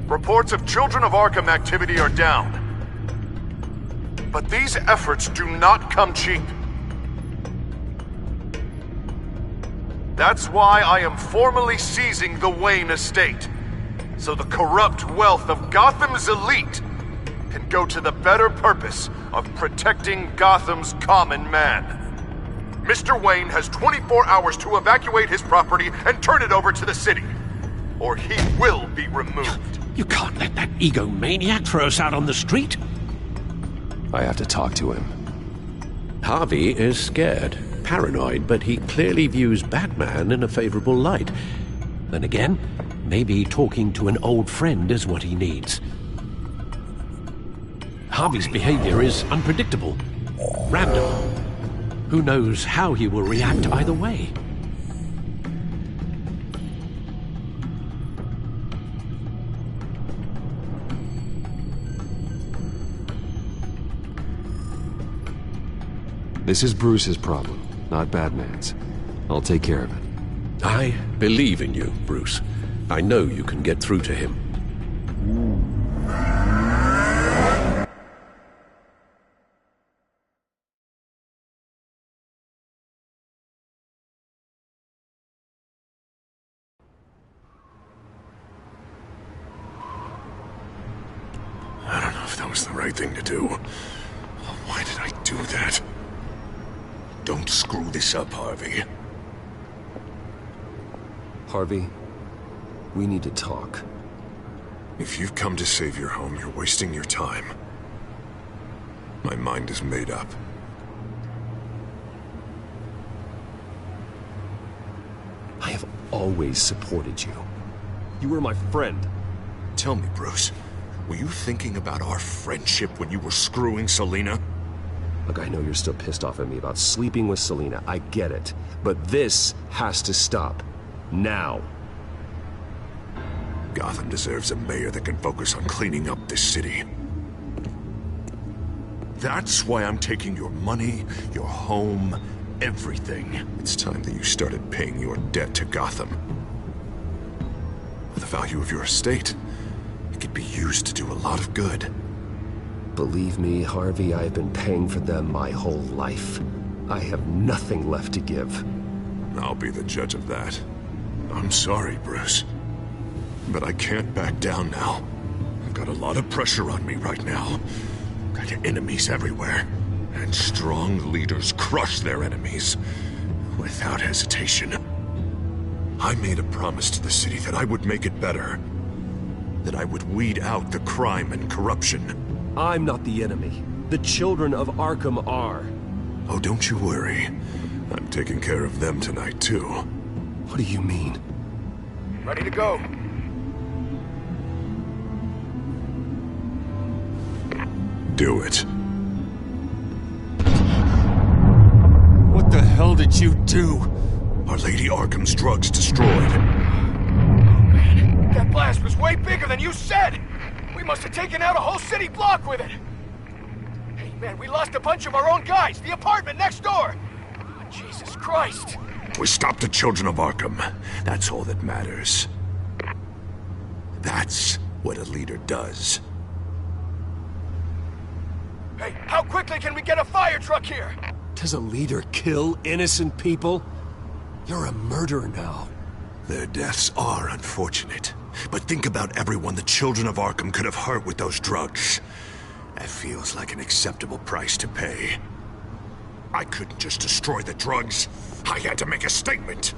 Reports of Children of Arkham activity are down. But these efforts do not come cheap. That's why I am formally seizing the Wayne estate, so the corrupt wealth of Gotham's elite can go to the better purpose of protecting Gotham's common man. Mr. Wayne has 24 hours to evacuate his property and turn it over to the city, or he will be removed. You can't let that egomaniac throw us out on the street. I have to talk to him. Harvey is scared, paranoid, but he clearly views Batman in a favorable light. Then again, maybe talking to an old friend is what he needs. Harvey's behavior is unpredictable, random. Who knows how he will react either way? This is Bruce's problem, not Batman's. I'll take care of it. I believe in you, Bruce. I know you can get through to him. I don't know if that was the right thing to do. Why did I do that? Don't screw this up, Harvey. Harvey, we need to talk. If you've come to save your home, you're wasting your time. My mind is made up. I have always supported you. You were my friend. Tell me, Bruce, were you thinking about our friendship when you were screwing Selina? Look, I know you're still pissed off at me about sleeping with Selina. I get it. But this has to stop. Now. Gotham deserves a mayor that can focus on cleaning up this city. That's why I'm taking your money, your home, everything. It's time that you started paying your debt to Gotham. For the value of your estate, it could be used to do a lot of good. Believe me, Harvey, I've been paying for them my whole life. I have nothing left to give. I'll be the judge of that. I'm sorry, Bruce. But I can't back down now. I've got a lot of pressure on me right now. Got enemies everywhere. And strong leaders crush their enemies without hesitation. I made a promise to the city that I would make it better. That I would weed out the crime and corruption. I'm not the enemy. The children of Arkham are. Oh, don't you worry. I'm taking care of them tonight, too. What do you mean? Ready to go. Do it. What the hell did you do? Our Lady Arkham's drugs destroyed. That blast was way bigger than you said! We must have taken out a whole city block with it! Hey man, we lost a bunch of our own guys! The apartment next door! Oh, Jesus Christ! We stopped the children of Arkham. That's all that matters. That's what a leader does. Hey, how quickly can we get a fire truck here? Does a leader kill innocent people? You're a murderer now. Their deaths are unfortunate. But think about everyone the children of Arkham could have hurt with those drugs. That feels like an acceptable price to pay. I couldn't just destroy the drugs. I had to make a statement.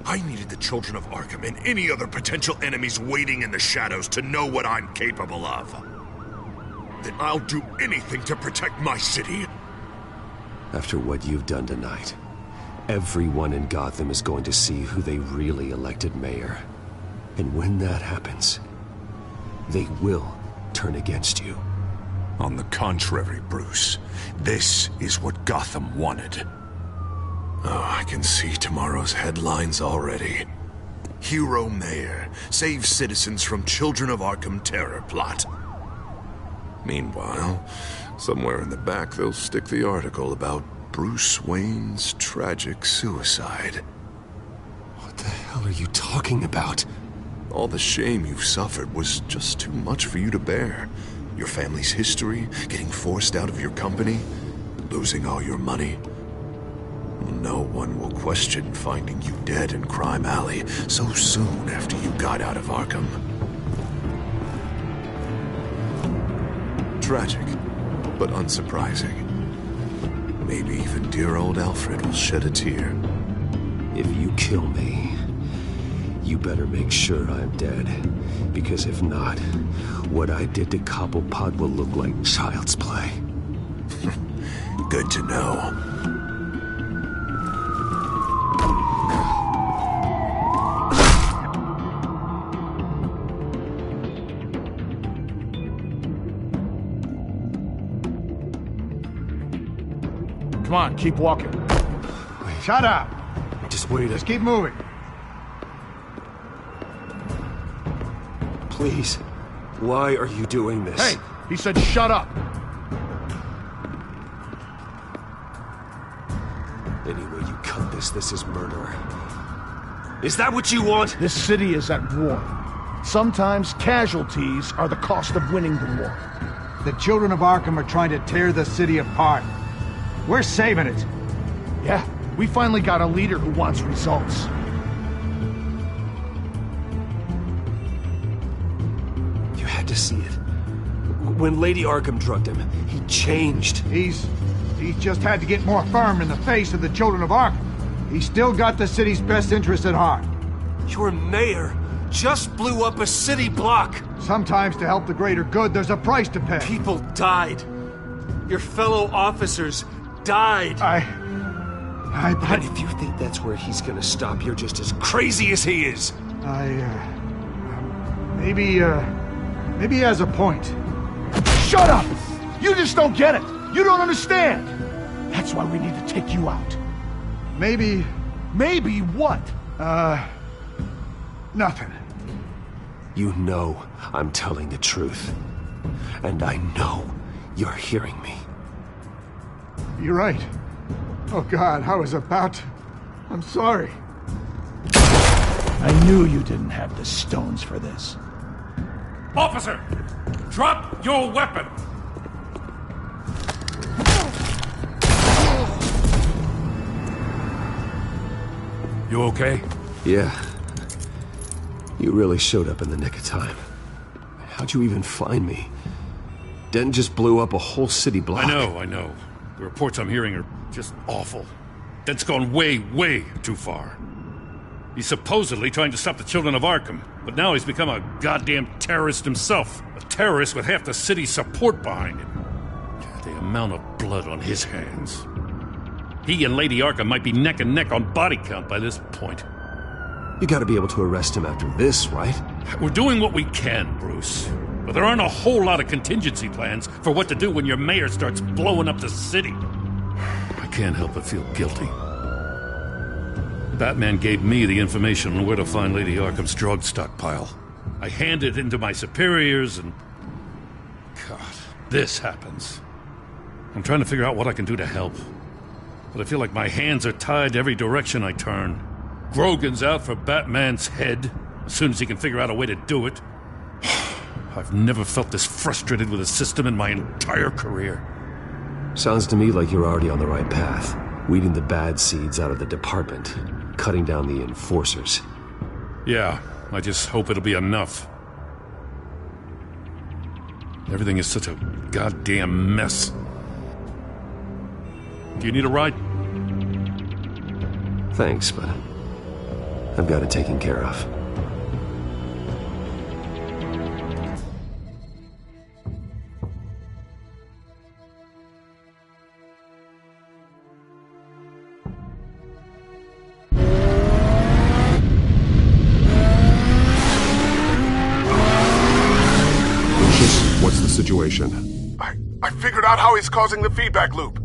I needed the children of Arkham and any other potential enemies waiting in the shadows to know what I'm capable of. Then I'll do anything to protect my city. After what you've done tonight, everyone in Gotham is going to see who they really elected mayor. And when that happens, they will turn against you. On the contrary, Bruce, this is what Gotham wanted. Oh, I can see tomorrow's headlines already. Hero Mayor saves citizens from Children of Arkham terror plot. Meanwhile, somewhere in the back they'll stick the article about Bruce Wayne's tragic suicide. What the hell are you talking about? All the shame you've suffered was just too much for you to bear. Your family's history, getting forced out of your company, losing all your money. No one will question finding you dead in Crime Alley so soon after you got out of Arkham. Tragic, but unsurprising. Maybe even dear old Alfred will shed a tear. If you kill me, you better make sure I'm dead. Because if not, what I did to Cobblepot will look like child's play. Good to know. Come on, keep walking. Wait. Shut up! Just wait. Just keep moving. Please. Why are you doing this? Hey! He said shut up! Any way you cut this is murder. Is that what you want? This city is at war. Sometimes casualties are the cost of winning the war. The children of Arkham are trying to tear the city apart. We're saving it. Yeah, we finally got a leader who wants results. You had to see it. When Lady Arkham drugged him, he changed. He's just had to get more firm in the face of the children of Arkham. He's still got the city's best interest at heart. Your mayor just blew up a city block. Sometimes to help the greater good, there's a price to pay. People died. Your fellow officers died. And if you think that's where he's gonna stop, you're just as crazy as he is. Maybe he has a point. Shut up! You just don't get it! You don't understand! That's why we need to take you out. Maybe... Maybe what? Nothing. You know I'm telling the truth. And I know you're hearing me. You're right. Oh God, I was about to... I'm sorry. I knew you didn't have the stones for this. Officer! Drop your weapon! You okay? Yeah. You really showed up in the nick of time. How'd you even find me? Dent just blew up a whole city block. I know. The reports I'm hearing are just awful. Dent's gone way, way too far. He's supposedly trying to stop the children of Arkham, but now he's become a goddamn terrorist himself. A terrorist with half the city's support behind him. The amount of blood on his hands. He and Lady Arkham might be neck and neck on body count by this point. You gotta be able to arrest him after this, right? We're doing what we can, Bruce. But there aren't a whole lot of contingency plans for what to do when your mayor starts blowing up the city. I can't help but feel guilty. Batman gave me the information on where to find Lady Arkham's drug stockpile. I handed it into my superiors and... God, this happens. I'm trying to figure out what I can do to help. But I feel like my hands are tied every direction I turn. Grogan's out for Batman's head, as soon as he can figure out a way to do it. I've never felt this frustrated with a system in my entire career. Sounds to me like you're already on the right path. Weeding the bad seeds out of the department. Cutting down the enforcers. Yeah, I just hope it'll be enough. Everything is such a goddamn mess. Do you need a ride? Thanks, but I've got it taken care of. What's the situation? I figured out how he's causing the feedback loop.